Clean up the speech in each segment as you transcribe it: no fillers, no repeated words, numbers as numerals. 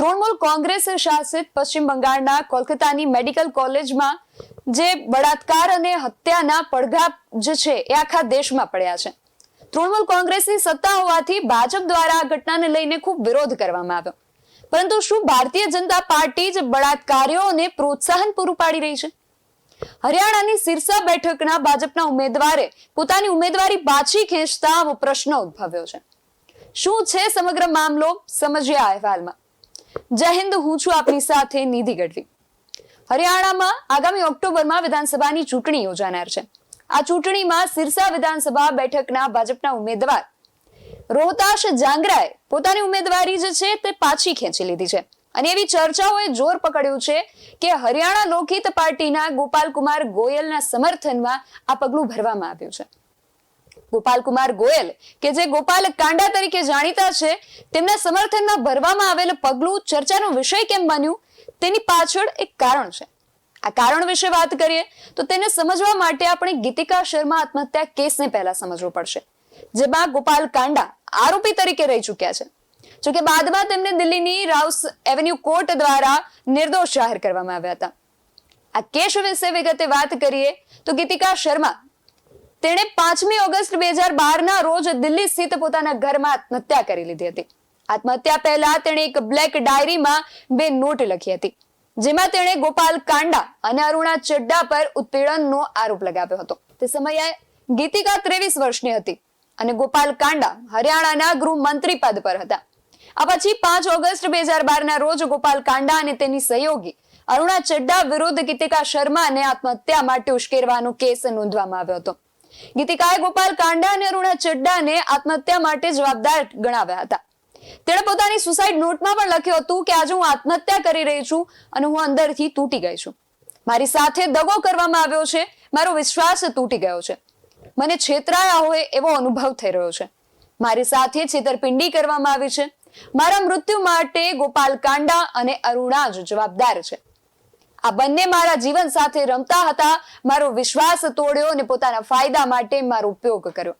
તૃણમૂલ કોંગ્રેસ શાસિત પશ્ચિમ બંગાળના કોલકાતાની મેડિકલ કોલેજમાં જે બળાત્કાર અને હત્યાના પડઘા જે છે એ આખા દેશમાં પડ્યા છે. તૃણમૂલ કોંગ્રેસની સત્તા હોવાથી ભાજપ દ્વારા આ ઘટનાને લઈને ખૂબ વિરોધ કરવામાં આવ્યો. પરંતુ શું ભારતીય જનતા પાર્ટી જ બળાત્કારીઓને પ્રોત્સાહન પૂરું પાડી રહી છે? હરિયાણાની સિરસા બેઠકના ભાજપના ઉમેદવારે પોતાની ઉમેદવારી પાછી ખેંચતા આવો પ્રશ્ન ઉદ્ભવ્યો છે. શું છે સમગ્ર મામલો, સમજીએ આ અહેવાલમાં. જય હિન્દ, હું છું આપની સાથે નિધિ ગઢવી. હરિયાણામાં આગામી ઓક્ટોબરમાં વિધાનસભાની ચૂંટણી યોજાનાર છે. આ ચૂંટણીમાં સિરસા વિધાનસભા બેઠકના ભાજપના ઉમેદવાર રોહતાશ જાંગરાએ પોતાની ઉમેદવારી જે છે તે પાછી ખેંચી લીધી છે. અને એવી ચર્ચાઓએ જોર પકડ્યું છે કે હરિયાણા લોકહિત પાર્ટીના ગોપાલકુમાર ગોયલના સમર્થનમાં આ પગલું ભરવામાં આવ્યું છે. ગોપાલકુમાર ગોયલ કે જે ગોપાલ કાંડા તરીકે જાણીતા છે, તેમના સમર્થનમાં ભરવામાં આવેલ પગલું ચર્ચાનો વિષય કેમ બન્યું તેની પાછળ એક કારણ છે. આ કારણ વિશે વાત કરીએ તો તેને સમજવા માટે આપણે ગીતિકા શર્મા આત્મહત્યા કેસને પહેલા સમજવો પડશે, જેમાં ગોપાલ કાંડા આરોપી તરીકે રહી ચૂક્યા છે. જોકે બાદમાં તેમને દિલ્હીની રાઉસ એવન્યુ કોર્ટ દ્વારા નિર્દોષ જાહેર કરવામાં આવ્યા હતા. આ કેસ વિશે વિગતે વાત કરીએ તો ગીતિકા શર્મા તેણે 5મી ઓગસ્ટ 2012 ના રોજ દિલ્હી સ્થિત પોતાના ઘરમાં આત્મહત્યા કરી લીધી હતી. આત્મહત્યા પહેલા તેણે એક બ્લેક ડાયરીમાં 2 નોટ લખી હતી, જેમાં તેણે ગોપાલ કાંડા અને અરુણા ચડ્ડા પર ઉત્પીડનનો આરોપ લગાવ્યો હતો. તે સમયે ગીતિકા 23 વર્ષની હતી અને ગોપાલ કાંડા હરિયાણાના ગૃહમંત્રી પદ પર હતા. આ પછી 5 ઓગસ્ટ 2012 ના રોજ ગોપાલ કાંડા અને તેની સહયોગી અરુણા ચડ્ડા વિરુદ્ધ ગીતિકા શર્માને આત્મહત્યા માટે ઉશ્કેરવાનો કેસ નોંધવામાં આવ્યો હતો. ગીતિકાએ ગોપાલ કાંડા અને અરુણા ચડ્ડાને આત્મહત્યા માટે જવાબદાર ગણાવ્યા હતા. તેણે પોતાની સુસાઇડ નોટમાં પણ લખ્યું હતું કે આજે હું આત્મહત્યા કરી રહી છું અને હું અંદરથી તૂટી ગઈ છું. મારી સાથે દગો કરવામાં આવ્યો છે, મારો વિશ્વાસ તૂટી ગયો છે, મને છેતરાયા હોય એવો અનુભવ થઈ રહ્યો છે, મારી સાથે છેતરપિંડી કરવામાં આવી છે. મારા મૃત્યુ માટે ગોપાલ કાંડા અને અરુણા જ જવાબદાર છે. આ બંને મારા જીવન સાથે રમતા હતા, મારો વિશ્વાસ તોડ્યો અને પોતાના ફાયદા માટે મારો ઉપયોગ કર્યો.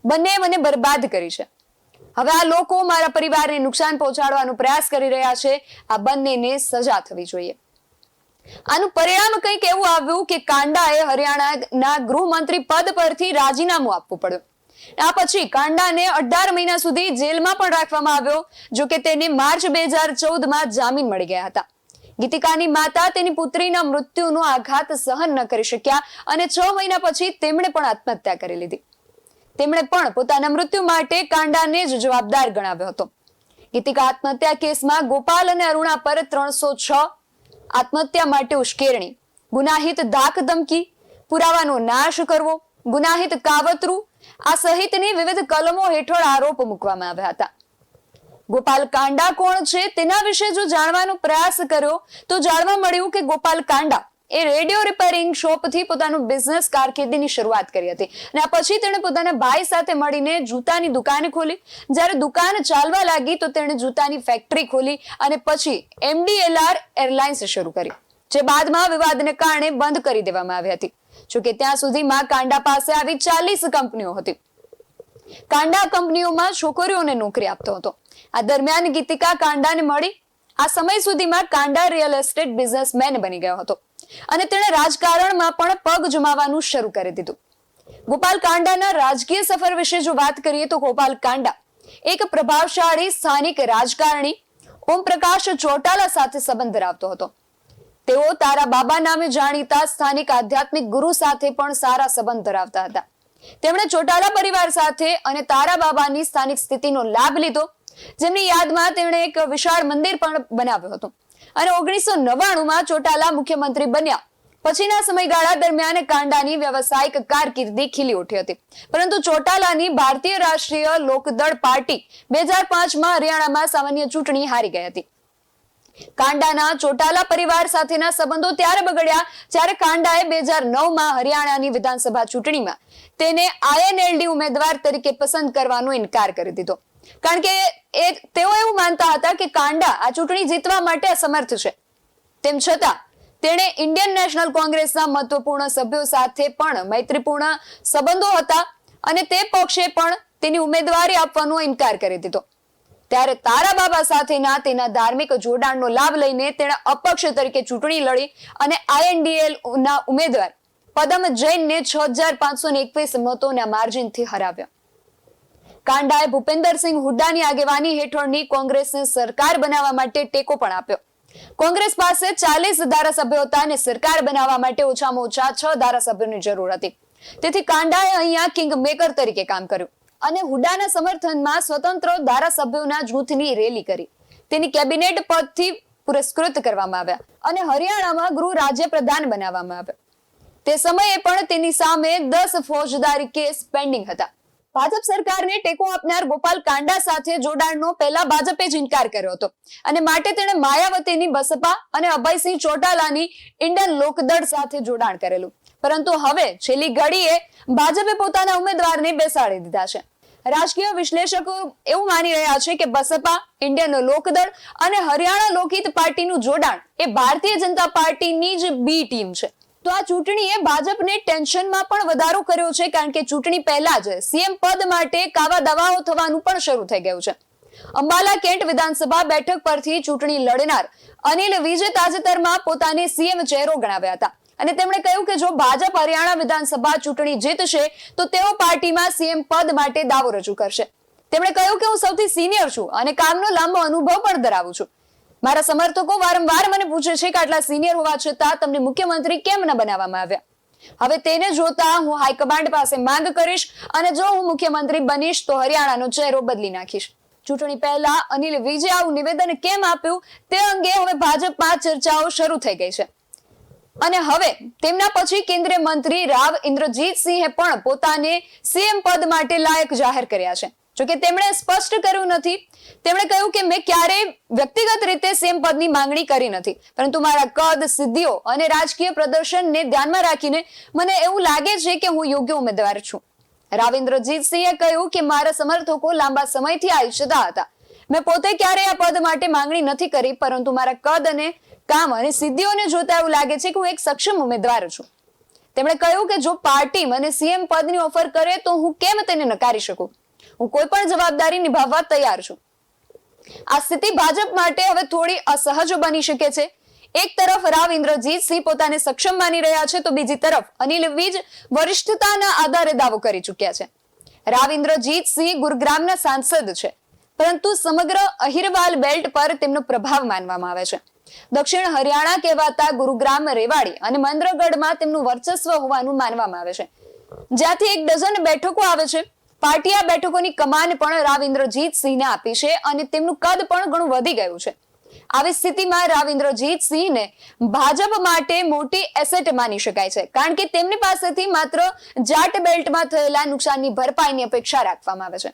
બંને મને બરબાદ કરી છે. હવે આ લોકો મારા પરિવારને નુકસાન પહોંચાડવાનો પ્રયાસ કરી રહ્યા છે. આ બંનેને સજા થવી જોઈએ. આનું પરિણામ કંઈક એવું આવ્યું કે કાંડાએ હરિયાણાના ગૃહમંત્રી પદ પરથી રાજીનામું આપવું પડ્યું. આ પછી કાંડાને 18 મહિના સુધી જેલમાં પણ રાખવામાં આવ્યો. જોકે તેને માર્ચ 2014માં જામીન મળી ગયા હતા. ગીતિકાની માતા તેની પુત્રીના મૃત્યુનો આઘાત સહન ન કરી શક્યા અને 6 મહિના પછી તેમણે પણ આત્મહત્યા કરી લીધી. તેમણે પણ પોતાના મૃત્યુ માટે કાંડાને જ જવાબદાર ગણાવ્યો હતો. ગીતિકા આત્મહત્યા કેસમાં ગોપાલ અને અરુણા પર 306, આત્મહત્યા માટે ઉશ્કેરણી, ગુનાહિત ધાક ધમકી, પુરાવાનો નાશ કરવો, ગુનાહિત કાવતરું આ સહિતની વિવિધ કલમો હેઠળ આરોપ મૂકવામાં આવ્યા હતા. ગોપાલ કાંડા કોણ છે તેના વિશે જો જાણવાનો પ્રયાસ કર્યો તો જાણવા મળ્યું કે ગોપાલ કાંડા એ રેડિયો રિપેરિંગ શોપથી પોતાનું બિઝનેસ કારકિર્દીની શરૂઆત કરી હતી. અને આ પછી તેણે પોતાના ભાઈ સાથે મળીને જૂતાની દુકાન ખોલી. જ્યારે દુકાન ચાલવા લાગી તો તેણે જૂતાની ફેક્ટરી ખોલી અને પછી MDLR એરલાઇન્સ શરૂ કરી, જે બાદમાં વિવાદને કારણે બંધ કરી દેવામાં આવી હતી. જોકે ત્યાં સુધીમાં કાંડા પાસે આવી 40 કંપનીઓ હતી. કાંડા કંપનીઓમાં છોકરીઓને નોકરી આપતો હતો. આ દરમિયાન ગીતિકા કાંડાને મળી. આ સમય સુધીમાં કાંડા રિયલ એસ્ટેટ બિઝનેસમેન બની ગયો હતો અને તેણે રાજકારણમાં પણ પગ જમાવવાનું શરૂ કરી દીધું. ગોપાલ કાંડાના રાજકીય સફર વિશે જો વાત કરીએ તો ગોપાલ કાંડા એક પ્રભાવશાળી સ્થાનિક રાજકારણી ઓમ પ્રકાશ ચોટાલા સાથે સંબંધ ધરાવતો હતો. તેઓ તારા બાબા નામે જાણીતા સ્થાનિક આધ્યાત્મિક ગુરુ સાથે પણ સારા સંબંધ ધરાવતા હતા. તેમણે ચોટાલા પરિવાર સાથે અને તારા બાબાની સ્થાનિક સ્થિતિનો લાભ લીધો, જેમની યાદમાં તેમણે એક વિશાળ મંદિર પણ બનાવ્યું હતું. અને 1999માં ચોટાલા મુખ્યમંત્રી બન્યા પછીના સમયગાળા દરમિયાન કાંડાની વ્યવસાયિક કારકિર્દી ખીલી ઉઠી હતી. પરંતુ ચોટાલાની ભારતીય રાષ્ટ્રીય લોકદળ પાર્ટી 2005માં હરિયાણામાં સામાન્ય ચૂંટણી હારી ગઈ હતી. કાંડાના ચોટાલા પરિવાર સાથેના સંબંધો ત્યારે બગડ્યા જ્યારે કાંડાએ 2009માં હરિયાણાની વિધાનસભા ચૂંટણીમાં તેને INLD ઉમેદવાર તરીકે પસંદ કરવાનો ઇનકાર કરી દીધો. કારણ કે તેઓ એવું માનતા હતા કે કાંડા આ ચૂંટણી જીતવા માટે અસમર્થ છે. તેમ છતાં તેણે ઇન્ડિયન નેશનલ કોંગ્રેસના મહત્વપૂર્ણ સભ્યો સાથે પણ મૈત્રીપૂર્ણ સંબંધો હતા અને તે પક્ષે પણ તેની ઉમેદવારી આપવાનો ઇનકાર કરી દીધો. ત્યારે તારાબાબા સાથેના તેના ધાર્મિક જોડાણનો લાભ લઈને તેણે અપક્ષ તરીકે ચૂંટણી લડી અને INDL ના ઉમેદવાર પદમ જૈનને 6521 મતોના માર્જિનથી હરાવ્યો. કાંડાએ ભૂપેન્દ્રસિંહ હુડ્ડાની આગેવાની હેઠળની કોંગ્રેસને સરકાર બનાવવા માટે ટેકો પણ આપ્યો. કોંગ્રેસ પાસે 40 ધારાસભ્યો હતા અને સરકાર બનાવવા માટે ઓછામાં ઓછા 6 ધારાસભ્યોની જરૂર હતી. તેથી કાંડાએ અહીંયા કિંગ મેકર તરીકે કામ કર્યું અને હુડ્ડાના સમર્થનમાં સ્વતંત્ર ધારાસભ્યોના જૂથની રેલી કરી. તેની કેબિનેટ પદથી પુરસ્કૃત કરવામાં આવ્યા અને હરિયાણામાં ગૃહ રાજ્ય પ્રધાન બનાવવામાં આવ્યા. તે સમયે પણ તેની સામે 10 ફોજદારી કેસ પેન્ડિંગ હતા. ભાજપ સરકારને ટેકો આપનાર ગોપાલ કાંડા સાથે જોડાણનો પહેલા ભાજપે જ ઇનકાર કર્યો હતો અને માટે તેણે માયાવતીની બસપા અને અભયસિંહ ચોટાલાની ઇન્ડિયન લોકદળ સાથે જોડાણ કરેલું. પરંતુ હવે છેલ્લી ઘડીએ ભાજપે પોતાના ઉમેદવારને બેસાડી દીધા છે. રાજકીય વિશ્લેષકો એવું માની રહ્યા છે કે બસપા, ઇન્ડિયન લોકદળ અને હરિયાણા લોકહિત પાર્ટીનું જોડાણ એ ભારતીય જનતા પાર્ટીની જ બી ટીમ છે. તો આ ચૂંટણીએ ભાજપને ટેન્શનમાં પણ વધારો કર્યો છે, કારણ કે ચૂંટણી પહેલા જ સીએમ પદ માટે કાવા દાવાઓ થવાનું પણ શરૂ થઈ ગયું છે. અંબાલા કેન્ટ વિધાનસભા બેઠક પરથી ચૂંટણી લડનાર અનિલ વિજે તાજેતરમાં પોતાને સીએમ ચહેરો ગણાવ્યા હતા અને તેમણે કહ્યું કે જો ભાજપ હરિયાણા વિધાનસભા ચૂંટણી જીતશે તો તેઓ પાર્ટીમાં સીએમ પદ માટે દાવો રજૂ કરશે. તેમણે કહ્યું કે હું સૌથી સિનિયર છું અને કામનો લાંબો અનુભવ પણ ધરાવું છું. મારા સમર્થકો વારંવાર મને પૂછે છે કે આટલા સિનિયર હોવા છતાં તમને મુખ્યમંત્રી કેમ ન બનાવવામાં આવ્યા. હવે તેને જોતા હું હાઈકમાન્ડ પાસે માંગ કરીશ અને જો હું મુખ્યમંત્રી બનીશ તો હરિયાણાનો ચહેરો બદલી નાખીશ. ચૂંટણી પહેલા અનિલ વિજે આવું નિવેદન કેમ આપ્યું તે અંગે હવે ભાજપમાં ચર્ચાઓ શરૂ થઈ ગઈ છે અને હવે તેમના પછી કેન્દ્રીય મંત્રી રાવ ઇન્દ્રજીતસિંહે પણ પોતાને સીએમ પદ માટે લાયક જાહેર કર્યા છે. જોકે તેમણે સ્પષ્ટ કર્યું નથી. તેમણે કહ્યું કે મેં ક્યારેય વ્યક્તિગત રીતે સીએમ પદની માંગણી કરી નથી, પરંતુ મારા કદ, સિદ્ધિઓ અને રાજકીય પ્રદર્શનને ધ્યાનમાં રાખીને મને એવું લાગે છે કે હું યોગ્ય ઉમેદવાર છું. રાવ ઇન્દ્રજીતસિંહે કહ્યું કે મારા સમર્થકો લાંબા સમયથી આ ઈચ્છતા હતા. મેં પોતે ક્યારેય આ પદ માટે માંગણી નથી કરી, પરંતુ મારા કદ અને કામ અને સિદ્ધિઓને જોતા એવું લાગે છે કે હું એક સક્ષમ ઉમેદવાર છું. તેમણે કહ્યું કે જો પાર્ટી મને સીએમ પદની ઓફર કરે તો હું કેમ તેને નકારી શકું. હું કોઈ પણ જવાબદારી નિભાવવા તૈયાર છું. આ સ્થિતિ ભાજપ માટે હવે થોડી અસહજ બની શકે છે. એક તરફ રાવ ઇન્દ્રજીતસિંહ પોતાને સક્ષમ માની રહ્યા છે તો બીજી તરફ અનિલ વિજ વરિષ્ઠતાના આધારે દાવો કરી ચૂક્યા છે. રાવ ઇન્દ્રજીતસિંહ ગુરુગ્રામના સાંસદ છે, પરંતુ સમગ્ર અહિરવાલ બેલ્ટ પર તેમનો પ્રભાવ માનવામાં આવે છે. દક્ષિણ હરિયાણા કહેવાતા ગુરુગ્રામ, રેવાડી અને મંદરગઢમાં તેમનું વર્ચસ્વ હોવાનું માનવામાં આવે છે, જ્યાંથી 1 ડઝન બેઠકો આવે છે. પાર્ટી આ બેઠકોની કમાન પણ રાવ ઇન્દ્રજીતસિંહને આપી છે અને તેમનું કદ પણ ઘણું વધી ગયું છે. આવી સ્થિતિમાં રાવ ઇન્દ્રજીતસિંહને ભાજપ માટે મોટી એસેટ માની શકાય છે, કારણ કે તેમની પાસેથી માત્ર જાટ બેલ્ટમાં થયેલા નુકસાનની ભરપાઈની અપેક્ષા રાખવામાં આવે છે.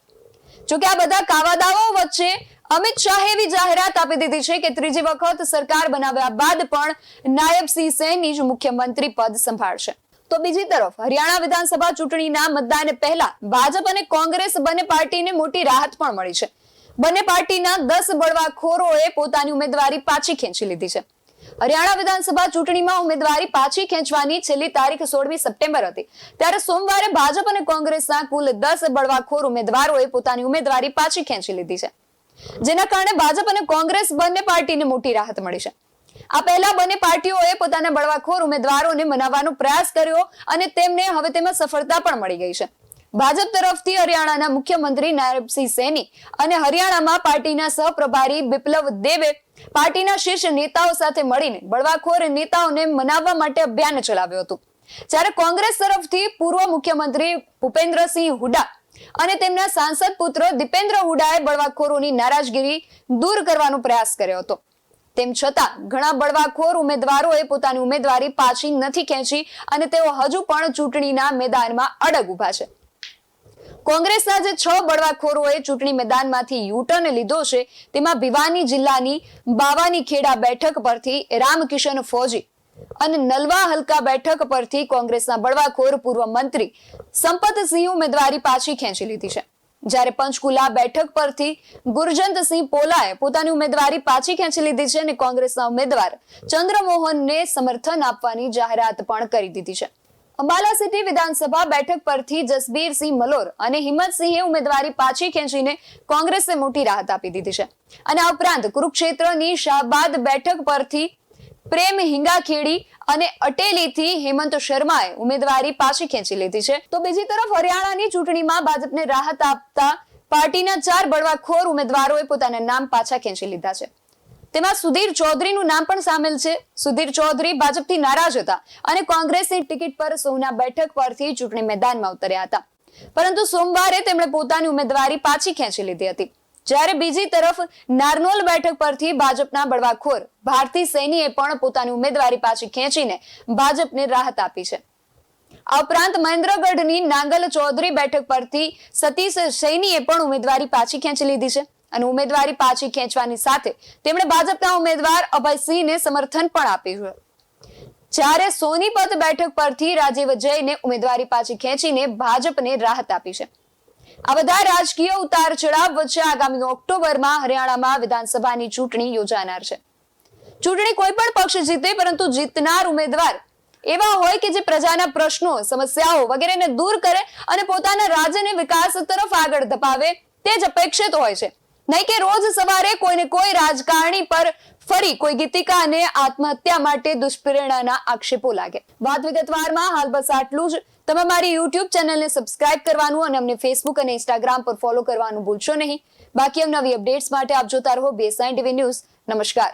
જોકે આ બધા કાવાદાઓ વચ્ચે અમિત શાહે એવી જાહેરાત આપી દીધી છે કે ત્રીજી વખત સરકાર બનાવ્યા બાદ પણ નાયબસિંહ સૈની જ મુખ્યમંત્રી પદ સંભાળશે. તો બીજી તરફ હરિયાણા વિધાનસભા ચૂંટણીના મતદાન પહેલા ભાજપ અને કોંગ્રેસ બંને પાર્ટીને મોટી રાહત પણ મળી છે. બંને પાર્ટીના 10 બળવાખોરોએ પોતાની ઉમેદવારી પાછી ખેંચી લીધી છે. હરિયાણા વિધાનસભા ચૂંટણીમાં ઉમેદવારી પાછી ખેંચવાની છેલ્લી તારીખ 16મી સપ્ટેમ્બર હતી, ત્યારે સોમવારે ભાજપ અને કોંગ્રેસના કુલ 10 બળવાખોર ઉમેદવારોએ પોતાની ઉમેદવારી પાછી ખેંચી લીધી છે, જેના કારણે ભાજપ અને કોંગ્રેસ બંને પાર્ટીને મોટી રાહત મળી છે. આ પહેલા બંને પાર્ટીઓએ પોતાના બળવાખોર ઉમેદવારોને મનાવવાનો પ્રયાસ કર્યો અને તેમને હવે તેમાં સફળતા પણ મળી ગઈ છે. ભાજપ તરફથી હરિયાણાના મુખ્યમંત્રી નાયબસિંહ સૈની અને હરિયાણામાં પાર્ટીના સહપ્રભારી બિપ્લવ દેવે પાર્ટીના શીર્ષ નેતાઓ સાથે મળીને બળવાખોર નેતાઓને મનાવવા માટે અભિયાન ચલાવ્યું હતું. જ્યારે કોંગ્રેસ તરફથી પૂર્વ મુખ્યમંત્રી ભૂપેન્દ્રસિંહ હુડ્ડા અને તેમના સાંસદ પુત્ર દીપેન્દ્ર હુડ્ડાએ બળવાખોરોની નારાજગીરી દૂર કરવાનો પ્રયાસ કર્યો હતો. તેમ છતાં ઘણા બળવાખોર ઉમેદવારોએ પોતાની ઉમેદવારી પાછી નથી ખેંચી અને તેઓ હજુ પણ ચૂંટણીના મેદાનમાં અડગ ઉભા છે. કોંગ્રેસના જે 6 બળવાખોરોએ ચૂંટણી મેદાનમાંથી યુટર્ન લીધો છે, તેમાં ભિવાની જિલ્લાની બાવાની ખેડા બેઠક પરથી રામકિશન ફૌજી અને નલવા હલકા બેઠક પરથી કોંગ્રેસના બળવાખોર પૂર્વ મંત્રી સંપતસિંહ ઉમેદવારી પાછી ખેંચી લીધી છે. જ્યારે પંચકુલા બેઠક પરથી ગુરજંતસિંહ પોલાએ પોતાની ઉમેદવારી પાછી ખેંચી લીધી છે અને કોંગ્રેસના ઉમેદવાર ચંદ્રમોહનને સમર્થન આપવાની જાહેરાત પણ કરી દીધી છે. અંબાલા સિટી વિધાનસભા બેઠક પરથી જસબીરસિંહ મલોર અને હિંમતસિંહે ઉમેદવારી પાછી ખેંચીને કોંગ્રેસને મોટી રાહત આપી દીધી છે. અને આ ઉપરાંત કુરુક્ષેત્રની શાહબાદ બેઠક પરથી પ્રેમ હિંગાખેડી અને અટેલીથી હેમંત શર્માએ ઉમેદવારી પાછી ખેંચી લીધી છે. તો બીજી તરફ હરિયાણાની ચૂંટણીમાં ભાજપને રાહત આપતા પાર્ટીના 4 બળવાખોર ઉમેદવારોએ પોતાના નામ પાછા ખેંચી લીધા છે. તેમાં સુધીર ચૌધરીનું નામ પણ સામેલ છે. સુધીર ચૌધરી ભાજપથી નારાજ હતા અને કોંગ્રેસની ટિકિટ પર સોના બેઠક પરથી ચૂંટણી મેદાનમાં ઉતર્યા હતા, પરંતુ સોમવારે તેમણે પોતાની ઉમેદવારી પાછી ખેંચી લીધી હતી. જ્યારે બીજી તરફ નારનોલ બેઠક પરથી ભાજપના બળવાખોર ભારતી સૈનીએ પણ પોતાની ઉમેદવારી પાછી ખેંચીને ભાજપને રાહત આપી છે. આ ઉપરાંત મહેન્દ્રગઢની નાંગલ ચૌધરી બેઠક પરથી સતીશ સૈનીએ પણ ઉમેદવારી પાછી ખેંચી લીધી છે અને ઉમેદવારી પાછી ખેંચવાની સાથે તેમણે ભાજપના ઉમેદવાર અભયસિંહને સમર્થન પણ આપ્યું છે. જ્યારે સોનીપત બેઠક પરથી રાજીવ જૈને ઉમેદવારી પાછી ખેંચીને ભાજપને રાહત આપી છે. આ બધા રાજકીય ઉતાર ચઢાવ વચ્ચે આગામી ઓક્ટોબરમાં હરિયાણામાં વિધાનસભાની ચૂંટણી યોજાનાર છે. ચૂંટણી કોઈ પણ પક્ષ જીતે, પરંતુ જીતનાર ઉમેદવાર એવા હોય કે જે પ્રજાના પ્રશ્નો, સમસ્યાઓ વગેરેને દૂર કરે અને પોતાના રાજ્યને વિકાસ તરફ આગળ ધપાવે, તે જ અપેક્ષિત હોય છે. નહીં કે રોજ સવારે કોઈને કોઈ રાજકારણી પર ફરી કોઈ ગીતિકા અને આત્મહત્યા માટે દુષ્પ્રેરણાના આક્ષેપો લાગે. વાત વિગતવારમાં હાલ બસ આટલું જ. તમે મારી YouTube ચેનલને સબસ્ક્રાઇબ કરવાનું અને અમને Facebook અને Instagram પર ફોલો કરવાનું ભૂલશો નહીં. બાકી નવી અપડેટ્સ માટે આપ જોતા રહો BSN TV ન્યૂઝ. નમસ્કાર.